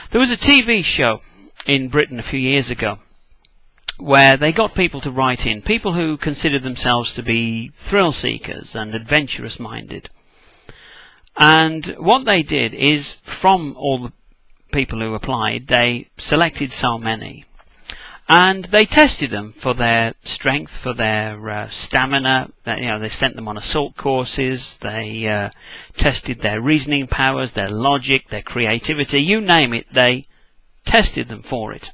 There was a TV show in Britain a few years ago where they got people to write in, people who considered themselves to be thrill seekers and adventurous minded. And what they did is, from all the people who applied, they selected so many, and they tested them for their strength, for their stamina. They sent them on assault courses. They tested their reasoning powers, their logic, their creativity, you name it. They tested them for it.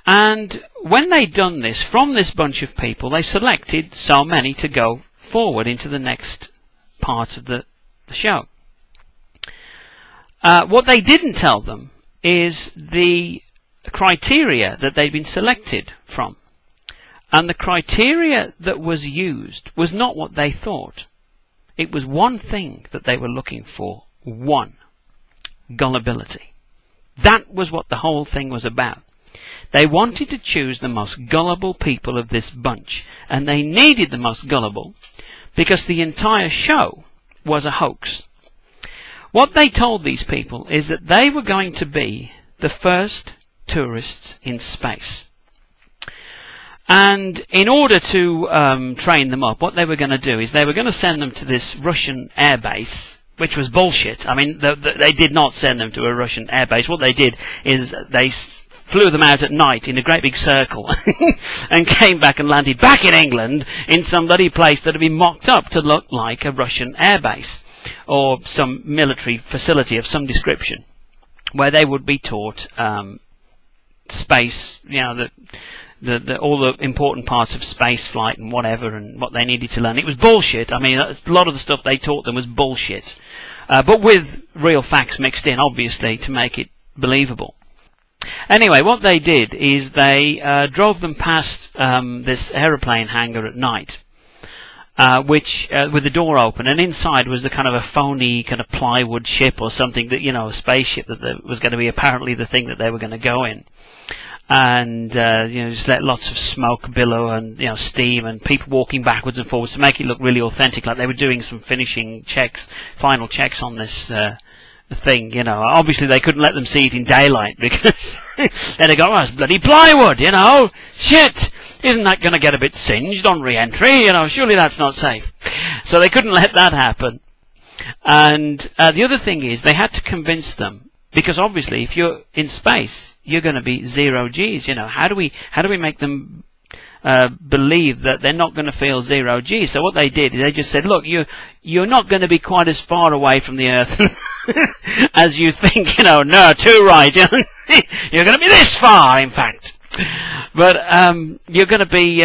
And when they'd done this, from this bunch of people, they selected so many to go forward into the next part of the show. What they didn't tell them is the criteria that they'd been selected from. And the criteria that was used was not what they thought. It was one thing that they were looking for. One. Gullibility. That was what the whole thing was about. They wanted to choose the most gullible people of this bunch, and they needed the most gullible because the entire show was a hoax. What they told these people is that they were going to be the first tourists in space. And in order to train them up, what they were going to do is they were going to send them to this Russian airbase, which was bullshit. I mean, they did not send them to a Russian airbase. What they did is they flew them out at night in a great big circle and came back and landed back in England in some bloody place that had been mocked up to look like a Russian airbase or some military facility of some description, where they would be taught space, all the important parts of space flight and whatever, and what they needed to learn. It was bullshit. I mean, a lot of the stuff they taught them was bullshit, but with real facts mixed in, obviously, to make it believable. Anyway, what they did is they drove them past this aeroplane hangar at night, which with the door open, and inside was the kind of a phony kind of plywood ship or something that, a spaceship that was going to be apparently the thing that they were going to go in. And just let lots of smoke billow and steam and people walking backwards and forwards to make it look really authentic, like they were doing some finishing checks, final checks on this thing. Obviously they couldn't let them see it in daylight because then they go, oh, it's bloody plywood, shit, isn't that going to get a bit singed on re-entry? Surely that's not safe. So they couldn't let that happen. And the other thing is they had to convince them, because obviously if you're in space, you're going to be zero G's. How do we make them believe that they're not going to feel zero G's? So what they did is they just said, look, you're not going to be quite as far away from the Earth as you think. No, too right. You're going to be this far, in fact. But you're going to be,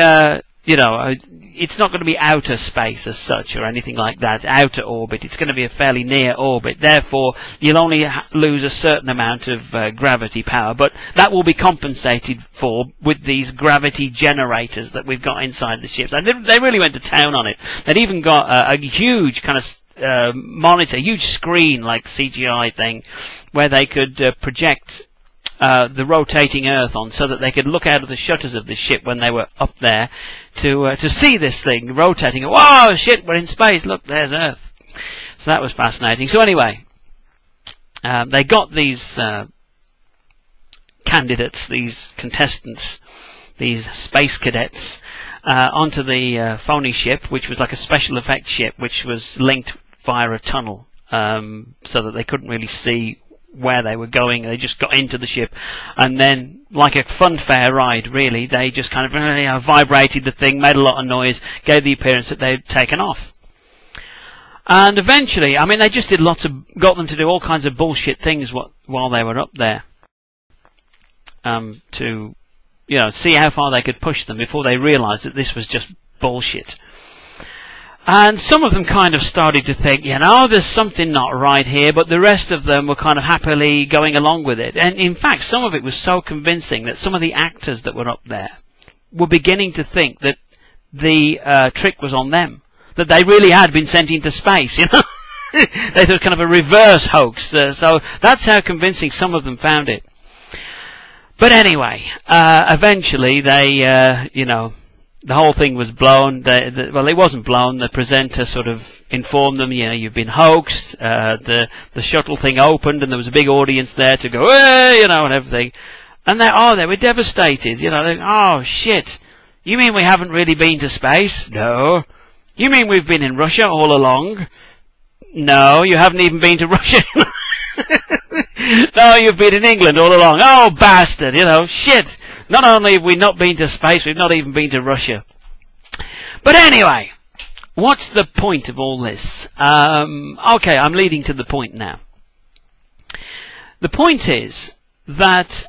it's not going to be outer space as such or anything like that, outer orbit. It's going to be a fairly near orbit. Therefore, you'll only lose a certain amount of gravity power, but that will be compensated for with these gravity generators that we've got inside the ships. And they really went to town on it. They'd even got a huge kind of monitor, huge screen like CGI thing, where they could project the rotating Earth on, so that they could look out of the shutters of the ship when they were up there to see this thing rotating. Whoa, shit, we're in space. Look, there's Earth. So that was fascinating. So anyway, they got these candidates, these contestants, these space cadets, onto the phony ship, which was like a special effects ship, which was linked via a tunnel, so that they couldn't really see where they were going. They just got into the ship, and then, like a funfair ride, really, they just kind of vibrated the thing, made a lot of noise, gave the appearance that they'd taken off. And eventually, I mean, they just did got them to do all kinds of bullshit things while they were up there, to see how far they could push them before they realised that this was just bullshit. And some of them kind of started to think, there's something not right here, but the rest of them were kind of happily going along with it. And in fact, some of it was so convincing that some of the actors that were up there were beginning to think that the trick was on them, that they really had been sent into space, They thought kind of a reverse hoax. So that's how convincing some of them found it. But anyway, eventually they, the whole thing was blown. Well, it wasn't blown. The presenter sort of informed them, you know, you've been hoaxed. The shuttle thing opened, and there was a big audience there to go, hey, you know, and everything. And they were devastated. You know, oh shit! You mean we haven't really been to space? No. You mean we've been in Russia all along? No, you haven't even been to Russia. No, you've been in England all along. Oh, bastard! You know, shit. Not only have we not been to space, we've not even been to Russia. But anyway, what's the point of all this? Okay, I'm leading to the point now. The point is that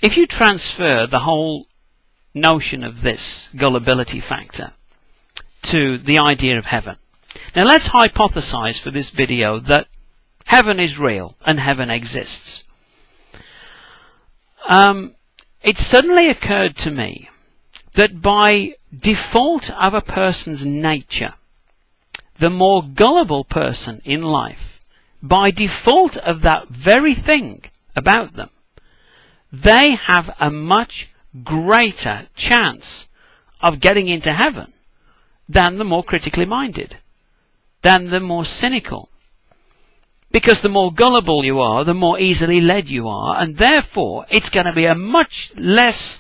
if you transfer the whole notion of this gullibility factor to the idea of heaven. Now let's hypothesize for this video that heaven is real and heaven exists. It suddenly occurred to me that by default of a person's nature, the more gullible person in life, by default of that very thing about them, they have a much greater chance of getting into heaven than the more critically minded, than the more cynical. Because the more gullible you are, the more easily led you are, and therefore it's going to be a much lesser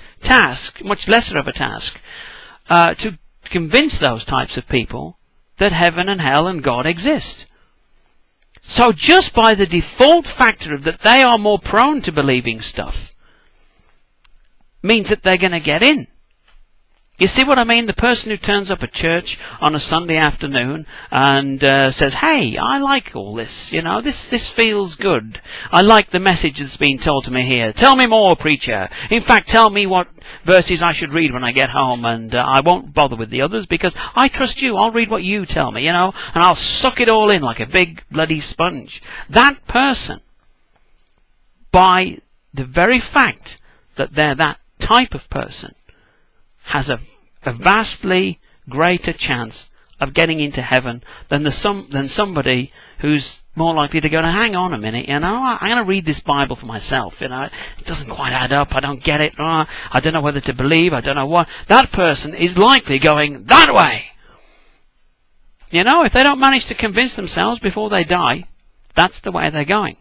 of a task, to convince those types of people that heaven and hell and God exist. So just by the default factor of that they are more prone to believing stuff, means that they're going to get in. You see what I mean? The person who turns up at church on a Sunday afternoon and says, hey, I like all this, you know, this feels good. I like the message that's being told to me here. Tell me more, preacher. In fact, tell me what verses I should read when I get home, and I won't bother with the others because I trust you. I'll read what you tell me, you know, and I'll suck it all in like a big bloody sponge. That person, by the very fact that they're that type of person, has a vastly greater chance of getting into heaven than somebody who's more likely to go, hang on a minute, you know, I'm going to read this Bible for myself, you know, it doesn't quite add up, I don't get it, I don't know whether to believe, I don't know what. That person is likely going that way. You know, if they don't manage to convince themselves before they die, that's the way they're going.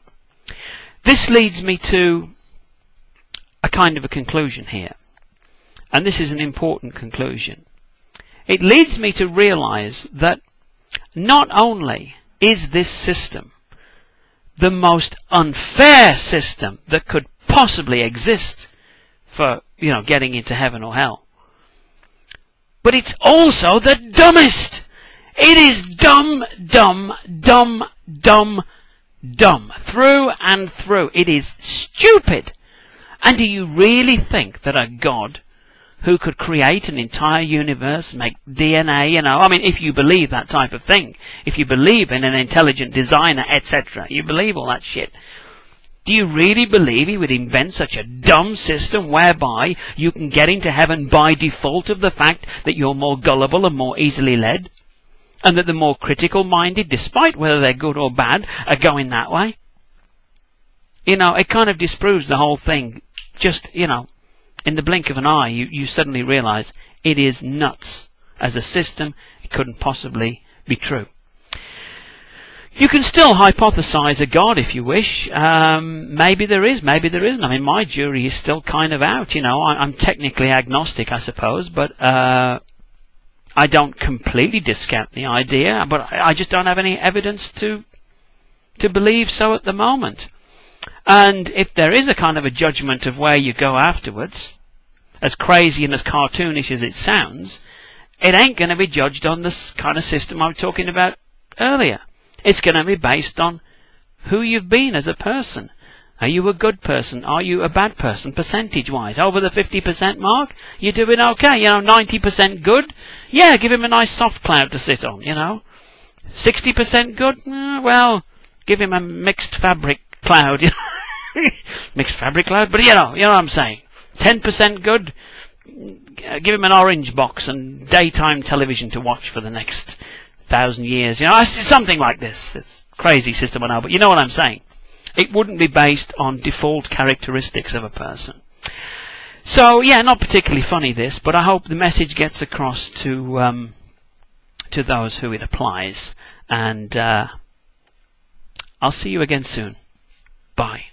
This leads me to a kind of a conclusion here. And this is an important conclusion. It leads me to realize that not only is this system the most unfair system that could possibly exist for, you know, getting into heaven or hell, but it's also the dumbest. It is dumb, dumb, dumb, dumb, dumb. Through and through. It is stupid. And do you really think that a God who could create an entire universe, make DNA, you know, I mean, if you believe that type of thing, if you believe in an intelligent designer, etc., you believe all that shit, do you really believe he would invent such a dumb system whereby you can get into heaven by default of the fact that you're more gullible and more easily led? And that the more critical-minded, despite whether they're good or bad, are going that way? You know, it kind of disproves the whole thing. Just, you know, in the blink of an eye, you suddenly realize it is nuts. As a system, it couldn't possibly be true. You can still hypothesize a God if you wish. Maybe there is, maybe there isn't. I mean, my jury is still kind of out, you know. I'm technically agnostic, I suppose, but I don't completely discount the idea, but I just don't have any evidence to believe so at the moment. And if there is a kind of a judgment of where you go afterwards, as crazy and as cartoonish as it sounds, it ain't going to be judged on this kind of system I was talking about earlier. It's going to be based on who you've been as a person. Are you a good person? Are you a bad person, percentage-wise? Over the 50% mark, you're doing okay. You know, 90% good? Yeah, give him a nice soft cloud to sit on, you know. 60% good? Well, give him a mixed fabric cloud, you know. Mixed fabric cloud, but you know what I'm saying. 10% good, give him an orange box and daytime television to watch for the next 1,000 years. You know, something like this. It's a crazy system, I know, but you know what I'm saying. It wouldn't be based on default characteristics of a person. So yeah, not particularly funny this, but I hope the message gets across to those who it applies. And I'll see you again soon. Bye.